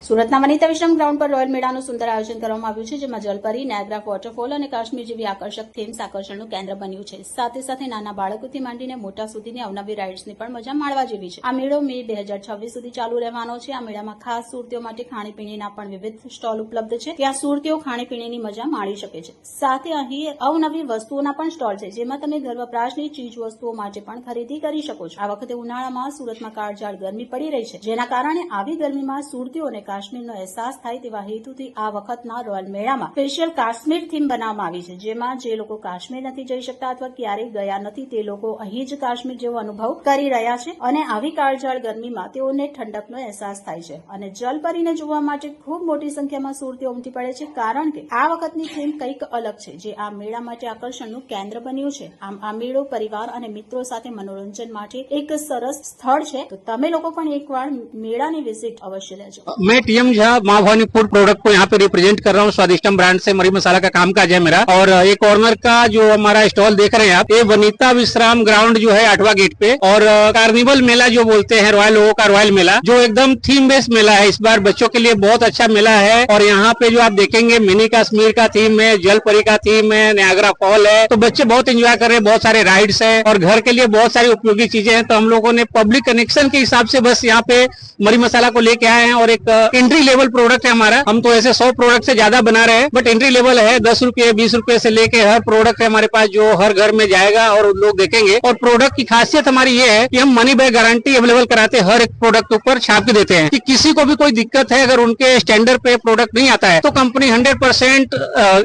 સુરતના વનિતા વિશ્રામ ગ્રાઉન્ડ પર રોયલ મેળાનું સુંદર આયોજન કરવામાં આવ્યું છે, જેમાં જલપરી, નાયગ્રા વોટરફોલ અને કાશ્મીર જેવી આકર્ષક થીમ્સ આકર્ષણનું કેન્દ્ર બન્યું છે. સાથે સાથે નાના બાળકોથી માંડીને મોટા સુધીની અવનવી રાઇડ્સની પણ મજા માણવા જેવી છે. આ મેળો મે 2026 સુધી ચાલુ રહેવાનો છે. આ મેળામાં ખાસ સુરતીઓ માટે ખાણીપીણીના પણ વિવિધ સ્ટોલ ઉપલબ્ધ છે. ત્યાં સુરતીઓ ખાણીપીણીની મજા માણી શકે છે. સાથે અહીં અવનવી વસ્તુઓના પણ સ્ટોલ છે, જેમાં તમે ઘર વપરાશની ચીજ વસ્તુઓ માટે પણ ખરીદી કરી શકો છો. આ વખતે ઉનાળામાં સુરતમાં કાળઝાળ ગરમી પડી રહી છે, જેના કારણે આવી ગરમીમાં સુરતીઓને કાશ્મીરનો અહેસાસ થાય તેવા હેતુથી આ વખતના રોયલ મેળામાં સ્પેશિયલ કાશ્મીર થીમ બનાવવામાં આવી છે, જેમાં જે લોકો કાશ્મીર નથી જઈ શકતા અથવા ક્યારેય ગયા નથી તે લોકો અહીં જ કાશ્મીર જેવો અનુભવ કરી રહ્યા છે અને આવી કાળઝાળ ગરમીમાં તેઓને ઠંડકનો અહેસાસ થાય છે. અને જલપરીને જોવા માટે ખૂબ મોટી સંખ્યામાં સુરતીઓ ઉમટી પડે છે, કારણ કે આ વખતની થીમ કંઈક અલગ છે, જે આ મેળા માટે આકર્ષણનું કેન્દ્ર બન્યું છે. આમ આ મેળો પરિવાર અને મિત્રો સાથે મનોરંજન માટે એક સરસ સ્થળ છે, તો તમે લોકો પણ એકવાર મેળાની વિઝિટ अवश्य लेजो. मैं टीएम झा माँ भवानी फूड प्रोडक्ट को यहाँ पे रिप्रेजेंट कर रहा हूँ. स्वादिष्टम ब्रांड से मरी मसाला का कामकाज है मेरा. और ये कॉर्नर का जो हमारा स्टॉल देख रहे हैं आप, ये वनिता विश्राम ग्राउंड जो है 8वां गेट पे. और कार्निवल मेला जो बोलते हैं, रॉयल लोगों का रॉयल मेला, जो एकदम थीम बेस्ड मेला है. इस बार बच्चों के लिए बहुत अच्छा मेला है. और यहाँ पे जो आप देखेंगे मिनी कश्मीर का थीम है, जलपरी का थीम है, नायग्रा फॉल है. तो बच्चे बहुत एंजॉय कर रहे हैं. बहुत सारे राइड्स है और घर के लिए बहुत सारी उपयोगी चीजें हैं. तो हम लोगों ने पब्लिक कनेक्शन के हिसाब से बस यहाँ पे मरी मसाला को लेके आए हैं. और एक एंट्री लेवल प्रोडक्ट है हमारा. हम तो ऐसे 100 प्रोडक्ट से ज्यादा बना रहे हैं, बट एंट्री लेवल है. 10 रुपये 20 रुपये से लेके हर प्रोडक्ट है हमारे पास, जो हर घर में जाएगा और लोग देखेंगे. और प्रोडक्ट की खासियत हमारी ये है कि हम मनी बैक गारंटी अवेलेबल कराते हैं. हर एक प्रोडक्ट ऊपर छाप के देते हैं कि किसी को भी कोई दिक्कत है, अगर उनके स्टैंडर्ड पे प्रोडक्ट नहीं आता है तो कंपनी 100%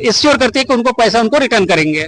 इंश्योर करती है कि उनको पैसा उनको रिटर्न करेंगे.